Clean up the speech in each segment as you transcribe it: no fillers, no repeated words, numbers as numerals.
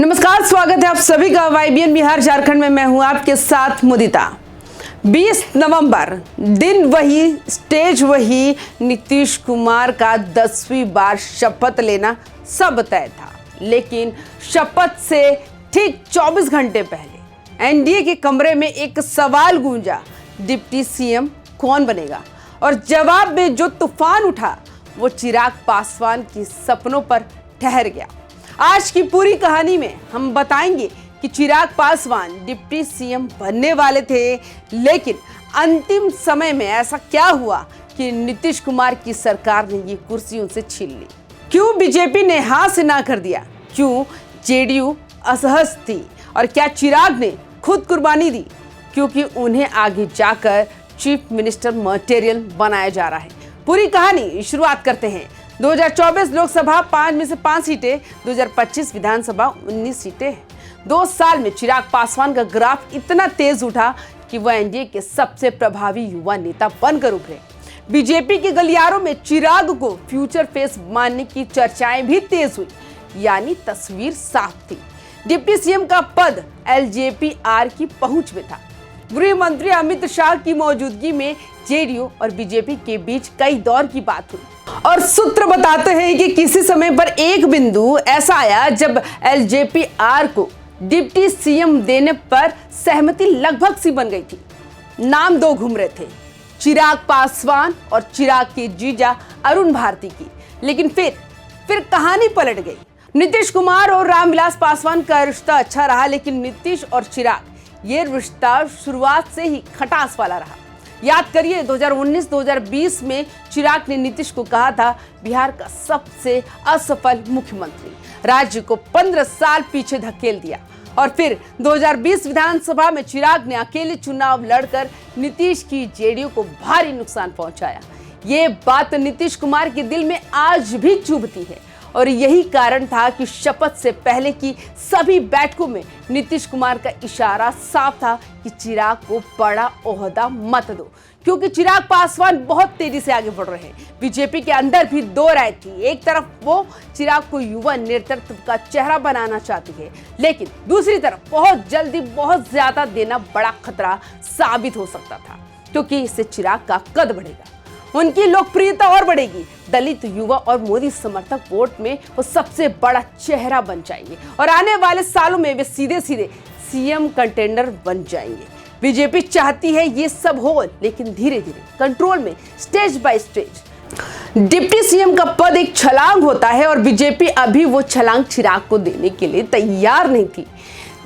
नमस्कार, स्वागत है आप सभी का YBN बिहार झारखंड में। मैं हूं आपके साथ मुदिता। 20 नवंबर दिन वही, स्टेज वही, नीतीश कुमार का 10वीं बार शपथ लेना सब तय था। लेकिन शपथ से ठीक 24 घंटे पहले एनडीए के कमरे में एक सवाल गूंजा, डिप्टी सीएम कौन बनेगा? और जवाब में जो तूफान उठा वो चिराग पासवान के सपनों पर ठहर गया। आज की पूरी कहानी में हम बताएंगे कि चिराग पासवान डिप्टी सीएम बनने वाले थे, लेकिन अंतिम समय में ऐसा क्या हुआ कि नीतीश कुमार की सरकार ने ये कुर्सी उनसे छीन ली। क्यों बीजेपी ने हाँ से ना कर दिया? क्यों जेडीयू असहज थी? और क्या चिराग ने खुद कुर्बानी दी? क्योंकि उन्हें आगे जाकर चीफ मिनिस्टर मटेरियल बनाया जा रहा है। पूरी कहानी शुरुआत करते हैं। 2024 लोकसभा 5 में से 5 सीटें, 2025 विधानसभा 19 सीटें हैं। 2 साल में चिराग पासवान का ग्राफ इतना तेज उठा कि वह एनडीए के सबसे प्रभावी युवा नेता बनकर उभरे। बीजेपी के गलियारों में चिराग को फ्यूचर फेस मानने की चर्चाएं भी तेज हुई, यानी तस्वीर साफ थी। डिप्टी सीएम का पद एलजेपी-आर की पहुंच में था। गृह मंत्री अमित शाह की मौजूदगी में जेडीयू और बीजेपी के बीच कई दौर की बात हुई और सूत्र बताते हैं कि किसी समय पर एक बिंदु ऐसा आया जब एलजेपी-आर को डिप्टी सीएम देने पर सहमति लगभग सी बन गई थी। नाम 2 घूम रहे थे, चिराग पासवान और चिराग के जीजा अरुण भारती की। लेकिन फिर कहानी पलट गई। नीतीश कुमार और रामविलास पासवान का रिश्ता अच्छा रहा, लेकिन नीतीश और चिराग ये रिश्ता शुरुआत से ही खटास वाला रहा। याद करिए 2019-2020 में चिराग ने नीतीश को कहा था बिहार का सबसे असफल मुख्यमंत्री, राज्य को 15 साल पीछे धकेल दिया। और फिर 2020 विधानसभा में चिराग ने अकेले चुनाव लड़कर नीतीश की जेडीयू को भारी नुकसान पहुंचाया। ये बात नीतीश कुमार के दिल में आज भी चुभती है और यही कारण था कि शपथ से पहले की सभी बैठकों में नीतीश कुमार का इशारा साफ था कि चिराग को बड़ा ओहदा मत दो, क्योंकि चिराग पासवान बहुत तेजी से आगे बढ़ रहे हैं। बीजेपी के अंदर भी 2 राय थी। एक तरफ वो चिराग को युवा नेतृत्व का चेहरा बनाना चाहती है, लेकिन दूसरी तरफ बहुत जल्दी बहुत ज्यादा देना बड़ा खतरा साबित हो सकता था, क्योंकि इससे चिराग का कद बढ़ेगा, उनकी लोकप्रियता और बढ़ेगी। दलित युवा और मोदी समर्थक वोट में वो सबसे बड़ा चेहरा बन जाएंगे और आने वाले सालों में वे सीधे सीएम कंटेंडर बन जाएंगे। बीजेपी चाहती है ये सब हो, लेकिन धीरे धीरे कंट्रोल में, stage by stage. Deputy CM का पद एक छलांग होता है और बीजेपी अभी वो छलांग चिराग को देने के लिए तैयार नहीं थी।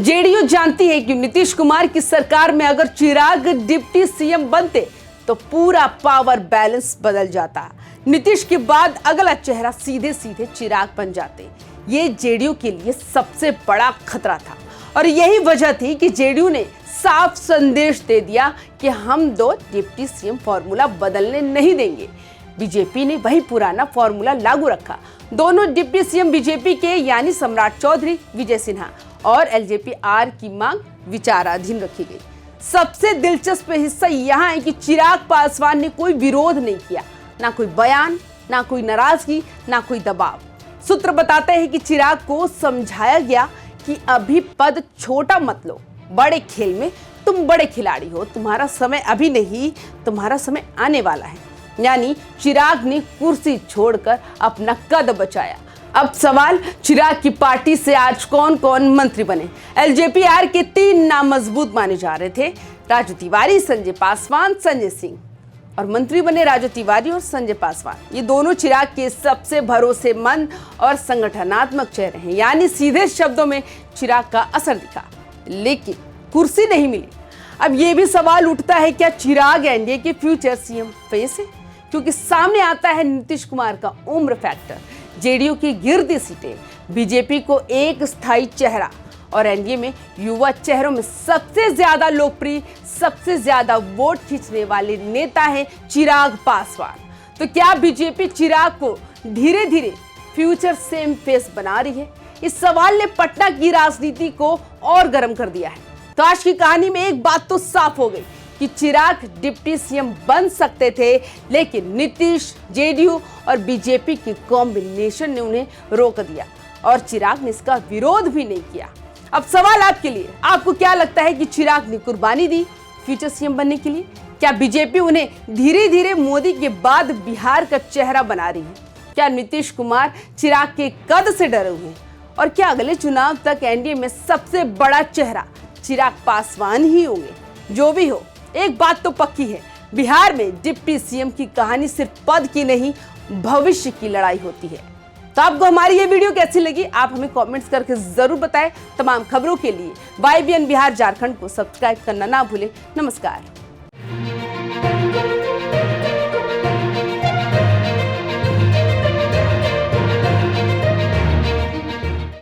जेडीयू जानती है कि नीतीश कुमार की सरकार में अगर चिराग डिप्टी सीएम बनते तो पूरा पावर बैलेंस बदल जाता। नीतीश के बाद अगला चेहरा सीधे चिराग बन जाते। ये जेडीयू के लिए सबसे बड़ा खतरा था और यही वजह थी कि जेडीयू ने साफ संदेश दे दिया कि हम 2 डिप्टी सीएम फॉर्मूला बदलने नहीं देंगे। बीजेपी ने वही पुराना फॉर्मूला लागू रखा। दोनों डिप्टी सीएम बीजेपी के, यानी सम्राट चौधरी, विजय सिन्हा और एलजेपी-आर की मांग विचाराधीन रखी गई। सबसे दिलचस्प हिस्सा यहाँ है कि चिराग पासवान ने कोई विरोध नहीं किया, ना कोई बयान, ना कोई नाराजगी, ना कोई दबाव। सूत्र बताते हैं कि चिराग को समझाया गया कि अभी पद छोटा मत लो, बड़े खेल में तुम बड़े खिलाड़ी हो, तुम्हारा समय अभी नहीं, तुम्हारा समय आने वाला है। यानी चिराग ने कुर्सी छोड़कर अपना कद बचाया। अब सवाल, चिराग की पार्टी से आज कौन कौन मंत्री बने? एलजेपी-आर के 3 नाम मजबूत माने जा रहे थे, राजू तिवारी, संजय पासवान, संजय सिंह। और मंत्री बने राजू तिवारी और संजय पासवान। ये दोनों चिराग के सबसे भरोसेमंद और संगठनात्मक चेहरे हैं, यानी सीधे शब्दों में चिराग का असर दिखा, लेकिन कुर्सी नहीं मिली। अब ये भी सवाल उठता है, क्या चिराग एनडीए के फ्यूचर सीएम फेस है? क्योंकि सामने आता है नीतीश कुमार का उम्र फैक्टर, जेडीयू की गिरती सीटें, बीजेपी को एक स्थायी चेहरा और एनडीए में युवा चेहरों में सबसे ज्यादा लोकप्रिय, सबसे ज्यादा वोट खींचने वाले नेता हैं चिराग पासवान। तो क्या बीजेपी चिराग को धीरे धीरे फ्यूचर सेम फेस बना रही है? इस सवाल ने पटना की राजनीति को और गर्म कर दिया है। तो आज की कहानी में एक बात तो साफ हो गई कि चिराग डिप्टी सीएम बन सकते थे, लेकिन नीतीश, जेडीयू और बीजेपी के कॉम्बिनेशन ने उन्हें रोक दिया और चिराग ने इसका विरोध भी नहीं किया। अब सवाल आपके लिए, आपको क्या लगता है कि चिराग ने कुर्बानी दी फ्यूचर सीएम बनने के लिए? क्या बीजेपी उन्हें धीरे धीरे मोदी के बाद बिहार का चेहरा बना रही है? क्या नीतीश कुमार चिराग के कद से डरे हुए हैं? और क्या अगले चुनाव तक एनडीए में सबसे बड़ा चेहरा चिराग पासवान ही होंगे? जो भी हो, एक बात तो पक्की है, बिहार में डिप्टी सीएम की कहानी सिर्फ पद की नहीं, भविष्य की लड़ाई होती है। तो आपको हमारी ये वीडियो कैसी लगी, आप हमें कमेंट्स करके जरूर बताएं। तमाम खबरों के लिए YBN बिहार झारखंड को सब्सक्राइब करना ना भूलें। नमस्कार।